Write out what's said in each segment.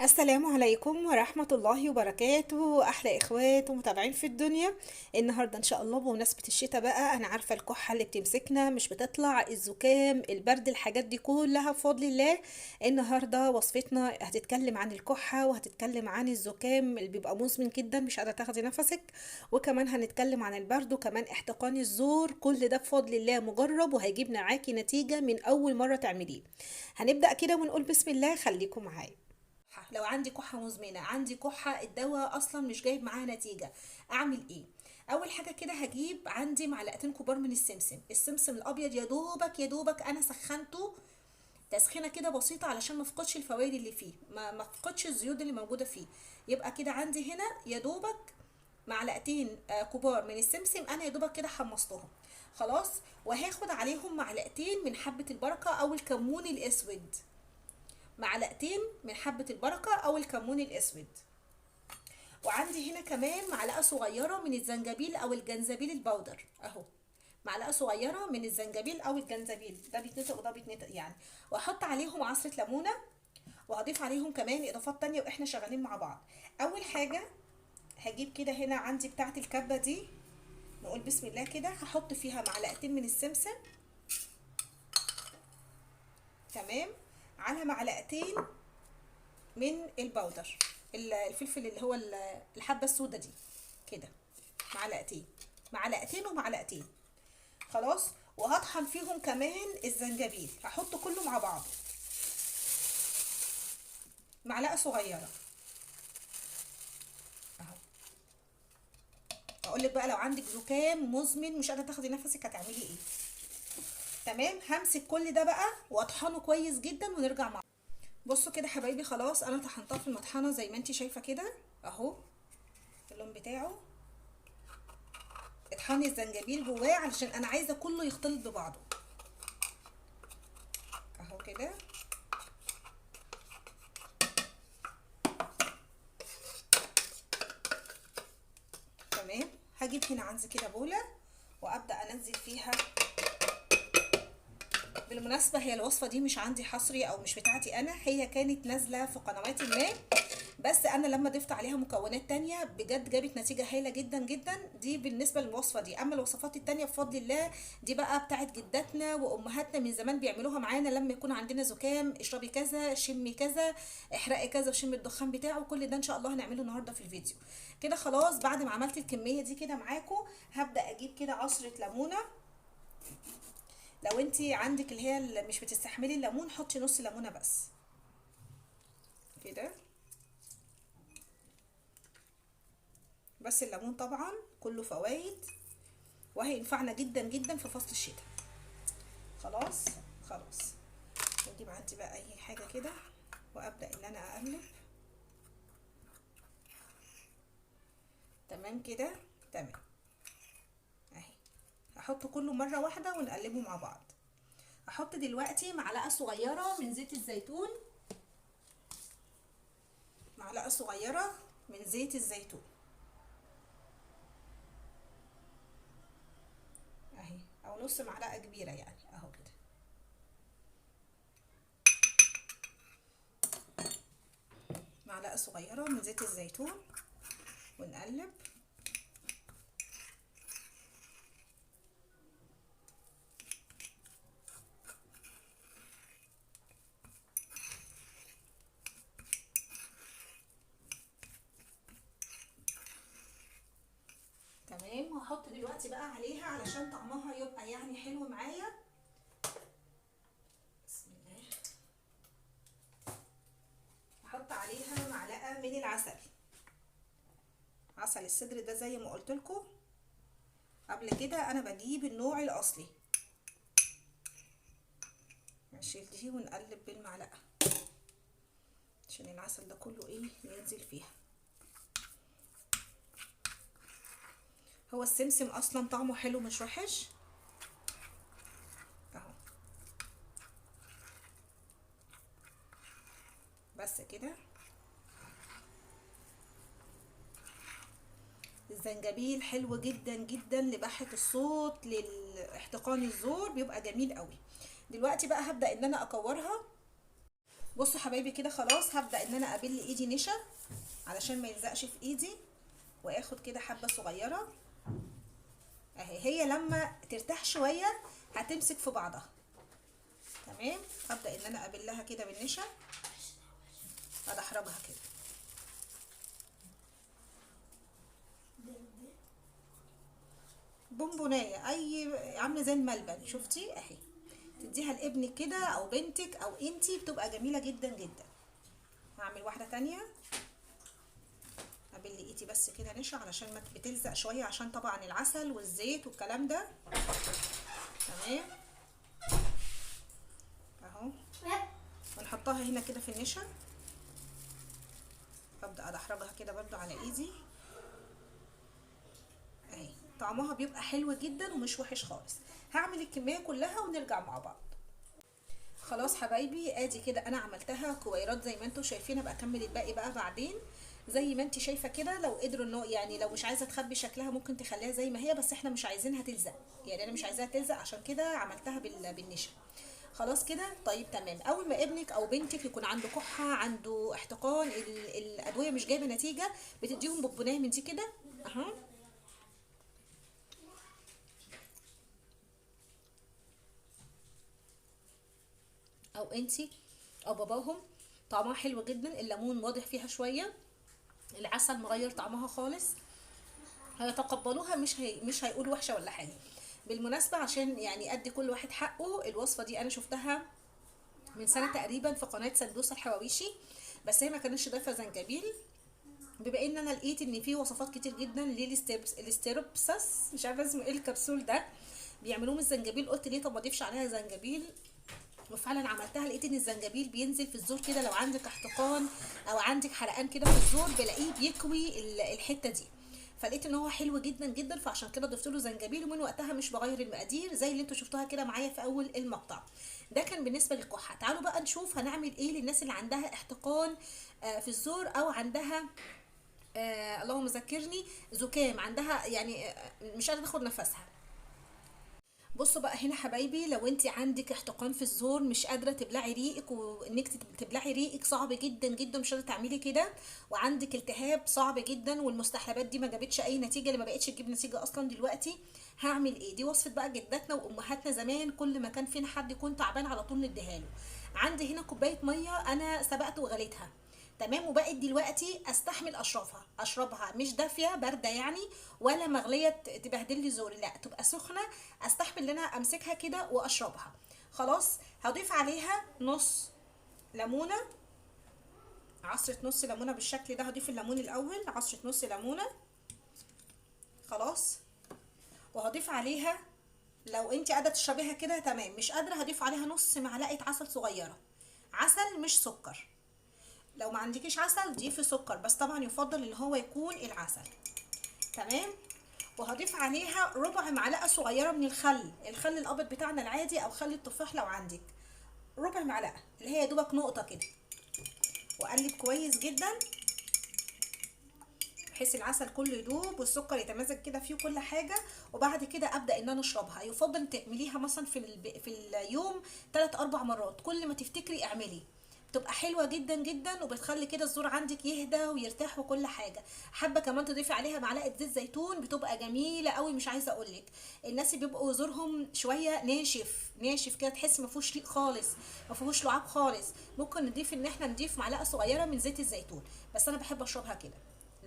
السلام عليكم ورحمة الله وبركاته، أحلى إخوات ومتابعين في الدنيا. النهاردة إن شاء الله بمناسبة الشتاء بقى، أنا عارفة الكحة اللي بتمسكنا مش بتطلع، الزكام، البرد، الحاجات دي كلها بفضل الله. النهاردة وصفتنا هتتكلم عن الكحة وهتتكلم عن الزكام اللي بيبقى مزمن جدا مش قادرة تاخدي نفسك، وكمان هنتكلم عن البرد وكمان احتقان الزور. كل ده بفضل الله مجرب وهيجيب معاكي نتيجة من أول مرة تعمليه. هنبدأ كده ونقول بسم الله، خليكم معايا. لو عندي كحة مزمنة، عندي كحة الدواء اصلا مش جايب معاها نتيجة، اعمل ايه؟ اول حاجة كده هجيب عندي معلقتين كبار من السمسم، السمسم الابيض، يا دوبك انا سخنته تسخينة كده بسيطة علشان ما افقدش الفوائد اللي فيه، ما افقدش الزيوت اللي موجودة فيه. يبقى كده عندي هنا يا دوبك معلقتين كبار من السمسم، انا يا دوبك كده حمصتهم خلاص. وهاخد عليهم معلقتين من حبة البركة او الكمون الاسود، معلقتين من حبة البركة او الكمون الاسود. وعندي هنا كمان معلقة صغيرة من الزنجبيل او الجنزبيل البودر اهو، معلقة صغيرة من الزنجبيل او الجنزبيل، ده بيتنطق وده بيتنطق يعني. واحط عليهم عصرة ليمونة، وهضيف عليهم كمان اضافات تانية واحنا شغالين مع بعض. اول حاجة هجيب كده هنا عندي بتاعة الكبة دي، نقول بسم الله كده، هحط فيها معلقتين من السمسم، تمام، على معلقتين من البودر، الفلفل اللي هو الحبة السوداء دي كده، معلقتين، معلقتين ومعلقتين خلاص. وهطحن فيهم كمان الزنجبيل، هحط كله مع بعضه، معلقة صغيرة اهو. اقول لك بقى لو عندك زكام مزمن مش قادرة تاخدي نفسك هتعملي ايه. تمام، همسك كل ده بقى واطحنه كويس جدا ونرجع مع بعض. بصوا كده حبايبي، خلاص انا طحنتها في المطحنة زي ما انتي شايفة كده اهو، اللون بتاعه. اطحني الزنجبيل جواه علشان انا عايزه كله يختلط ببعضه اهو كده. تمام، هجيب هنا عندي كده بوله وابدا انزل فيها. بالمناسبه هي الوصفه دي مش عندي حصري او مش بتاعتي انا، هي كانت نازله في قنوات ما، بس انا لما ضفت عليها مكونات تانية بجد جابت نتيجة هايلة جدا جدا. دي بالنسبة للوصفة دي، اما الوصفات التانية بفضل الله دي بقى بتاعت جداتنا وامهاتنا من زمان بيعملوها معانا، لما يكون عندنا زكام اشربي كذا، شمي كذا، احرقي كذا وشمي الدخان بتاعه. كل ده ان شاء الله هنعمله النهارده في الفيديو. كده خلاص، بعد ما عملت الكمية دي كده معاكم، هبدأ اجيب كده عصرة ليمونة. لو انتي عندك اللي هي اللي مش بتستحملي الليمون، حطي نص ليمونة بس كده. بس الليمون طبعا كله فوائد وهينفعنا جدا جدا في فصل الشتاء. خلاص خلاص، نجيب عندي بقى اي حاجه كده وابدا ان انا اقلب. تمام كده، تمام اهي. هحط كله مره واحده ونقلبه مع بعض. هحط دلوقتي معلقه صغيره من زيت الزيتون، معلقه صغيره من زيت الزيتون اهي، او نص معلقه كبيره يعني اهو كده. معلقه صغيره من زيت الزيتون ونقلب. تمام، وهحط دلوقتي بقى عليها علشان طعمها يبقى يعني حلو معايا. بسم الله، هحط عليها معلقه من العسل، عسل السدر ده زي ما قلت لكم قبل كده، انا بجيب النوع الاصلي. نشيل دي ونقلب بالمعلقه عشان العسل ده كله ايه ينزل فيها. هو السمسم اصلا طعمه حلو مش وحش اهو. بس كده. الزنجبيل حلو جدا جدا لبحة الصوت، لاحتقان الزور، بيبقى جميل قوي. دلوقتي بقى هبدأ ان انا اكورها. بصوا حبايبي كده خلاص هبدأ ان انا ابل ايدي نشا علشان ما يلزقش في ايدي، واخد كده حبة صغيرة اهي. هي لما ترتاح شوية هتمسك في بعضها. تمام، هبدأ ان انا ابلها كده بالنشا، ادحرجها كده. بونبونايه اي عامله زي الملبن، شفتي اهي، تديها لابنك كده او بنتك او انتي، بتبقى جميله جدا جدا. هعمل واحده تانية، ابل ايدي بس كده نشا علشان ما بتلزق شويه، عشان طبعا العسل والزيت والكلام ده. تمام اهو، ونحطها هنا كده في النشا. ابدا ادحرجها كده برضو على ايدي اهي. طعمها بيبقى حلو جدا ومش وحش خالص. هعمل الكميه كلها ونرجع مع بعض. خلاص حبايبي ادي كده انا عملتها كويرات زي ما انتم شايفين. ابقى اكمل الباقي بقى بعدين زي ما انت شايفه كده. لو قدروا انه يعني لو مش عايزه تخبي شكلها ممكن تخليها زي ما هي، بس احنا مش عايزينها تلزق، يعني انا مش عايزاها تلزق عشان كده عملتها بالنشا. خلاص كده طيب تمام. اول ما ابنك او بنتك يكون عنده كحه، عنده احتقان، الادويه مش جايبه نتيجه، بتديهم بونبونايه من دي كده اهو، او انتي او باباهم. طعمها حلو جدا، الليمون واضح فيها شويه، العسل مغير طعمها خالص، هيتقبلوها، مش هيقولوا وحشه ولا حاجه. بالمناسبه عشان يعني ادي كل واحد حقه، الوصفه دي انا شفتها من سنه تقريبا في قناه سندوسه الحواويشي، بس هي ما كانتش ضايفه زنجبيل. بما ان انا لقيت ان في وصفات كتير جدا للاستيروبسس، مش عارفه اسمه ايه الكبسول ده، بيعملوه من الزنجبيل، قلت ليه طب ما اضيفش عليها زنجبيل. وفعلا عملتها، لقيت ان الزنجبيل بينزل في الزور كده، لو عندك احتقان او عندك حرقان كده في الزور بلاقيه بيكوي الحته دي. فلقيت ان هو حلو جدا جدا، فعشان كده ضفت له زنجبيل، ومن وقتها مش بغير المقادير زي اللي انتوا شفتوها كده معايا في اول المقطع. ده كان بالنسبه للكحه. تعالوا بقى نشوف هنعمل ايه للناس اللي عندها احتقان في الزور، او عندها اللهم ذكرني زكام، عندها يعني مش قادره تاخد نفسها. بصوا بقى هنا حبايبي، لو انت عندك احتقان في الزور، مش قادره تبلعي ريقك، وانك تبلعي ريقك صعب جدا جدا، مش قادره تعملي كده، وعندك التهاب صعب جدا، والمستحلبات دي ما جابتش اي نتيجه، اللي ما بقتش تجيب نتيجه اصلا دلوقتي، هعمل ايه؟ دي وصفه بقى جداتنا وامهاتنا زمان، كل ما كان فينا حد يكون تعبان على طول نديها له. عندي هنا كوبايه ميه انا سبقت وغليتها، تمام، وبقت دلوقتي استحمل اشربها مش دافيه بارده يعني، ولا مغليه تبهدل لي زوري، لا تبقى سخنه استحمل ان انا امسكها كده واشربها. خلاص هضيف عليها نص ليمونه، عصره نص ليمونه بالشكل ده. هضيف الليمون الاول، عصره نص ليمونه خلاص. وهضيف عليها، لو انت قادره تشربيها كده تمام، مش قادره هضيف عليها نص معلقه عسل صغيره، عسل مش سكر. لو ما عندكيش عسل ضيفي سكر، بس طبعا يفضل ان هو يكون العسل. تمام. وهضيف عليها ربع معلقه صغيره من الخل الابيض بتاعنا العادي، او خل التفاح لو عندك، ربع معلقه اللي هي يا دوبك نقطه كده. واقلب كويس جدا بحيث العسل كله يدوب والسكر يتمازج كده فيه كل حاجه. وبعد كده ابدا ان انا اشربها. يفضل تعمليها مثلا في اليوم 3 4 مرات، كل ما تفتكري اعملي، بتبقى حلوه جدا جدا، وبتخلي كده الزور عندك يهدى ويرتاح وكل حاجه. حابه كمان تضيفي عليها معلقه زيت زيتون، بتبقى جميله قوي، مش عايزه اقولك. الناس اللي بيبقوا زورهم شويه ناشف كده، تحس ما فيهوش ريق خالص، ما فيهوش لعاب خالص، ممكن نضيف ان احنا نضيف معلقه صغيره من زيت الزيتون، بس انا بحب اشربها كده.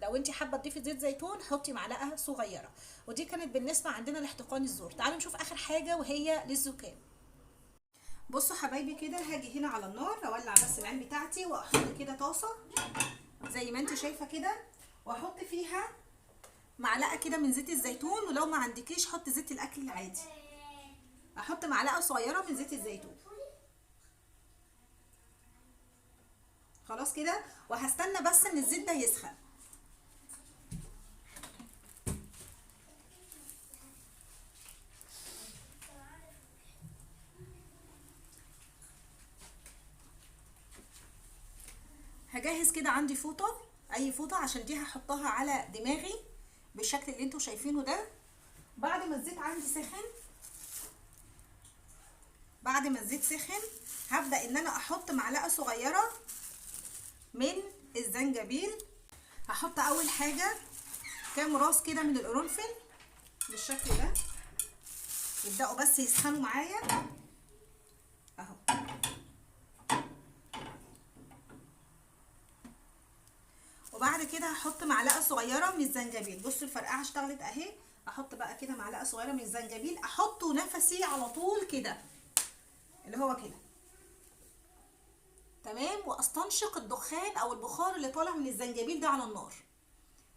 لو انت حابه تضيفي زيت زيتون حطي معلقه صغيره. ودي كانت بالنسبه عندنا لاحتقان الزور. تعالوا نشوف اخر حاجه وهي للزكام. بصوا حبايبي كده، هاجي هنا على النار اولع بس العين بتاعتي، واحط كده طاسه زي ما انت شايفه كده، واحط فيها معلقه كده من زيت الزيتون، ولو ما عندكيش حط زيت الاكل العادي. احط معلقه صغيره من زيت الزيتون خلاص كده، وهستنى بس ان الزيت ده يسخن. هجهز كده عندي فوطه، اي فوطه، عشان دي هحطها على دماغي بالشكل اللي انتوا شايفينه ده. بعد ما الزيت عندي سخن بعد ما الزيت سخن هبدأ ان انا احط معلقة صغيرة من الزنجبيل. هحط اول حاجة كام راس كده من القرنفل بالشكل ده، يبدأوا بس يسخنوا معايا اهو. وبعد كده هحط معلقة صغيرة من الزنجبيل. بصوا الفرقعة اشتغلت اهي. احط بقى كده معلقة صغيرة من الزنجبيل، احطه نفسي على طول كده اللي هو كده تمام، واستنشق الدخان او البخار اللي طالع من الزنجبيل ده على النار.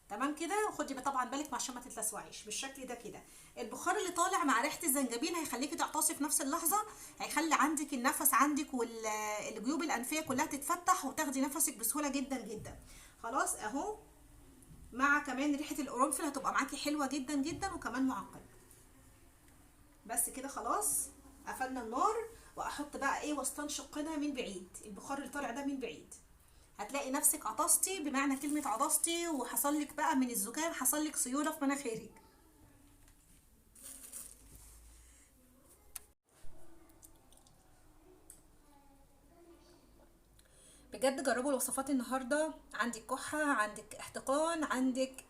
تمام كده. وخدي طبعا بالك عشان ما تتلسوعيش بالشكل ده كده. البخار اللي طالع مع ريحه الزنجبيل هيخليكي تعطسي في نفس اللحظه، هيخلي عندك النفس عندك والجيوب الانفيه كلها تتفتح وتاخدي نفسك بسهوله جدا جدا. خلاص اهو. مع كمان ريحه القرنفل هتبقى معاكي حلوه جدا جدا وكمان معقده. بس كده خلاص قفلنا النار. واحط بقى ايه واستنشق كده من بعيد البخار اللي طالع ده من بعيد. هتلاقي نفسك عطستي، بمعنى كلمة عطستي، وحصل لك بقى من الزكام حصل لك سيولة في مناخيرك. بجد جربوا الوصفات النهارده. عندك كحة، عندك احتقان، عندك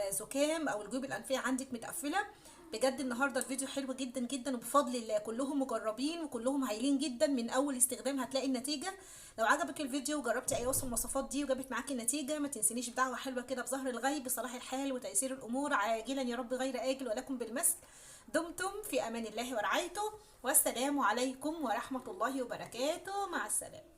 زكام او الجيوب الانفية عندك متقفلة. بجد النهارده الفيديو حلو جدا جدا وبفضل الله كلهم مجربين وكلهم هايلين جدا. من اول استخدام هتلاقي النتيجة. لو عجبك الفيديو وجربتي اي وصفة من الوصفات دي وجابت معاكي النتيجة، ما تنسينيش بدعوة حلوة كده بظهر الغيب بصلاح الحال وتيسير الامور عاجلا يا رب غير آجل، ولكم بالمثل. دمتم في امان الله ورعايته، والسلام عليكم ورحمة الله وبركاته. مع السلامة.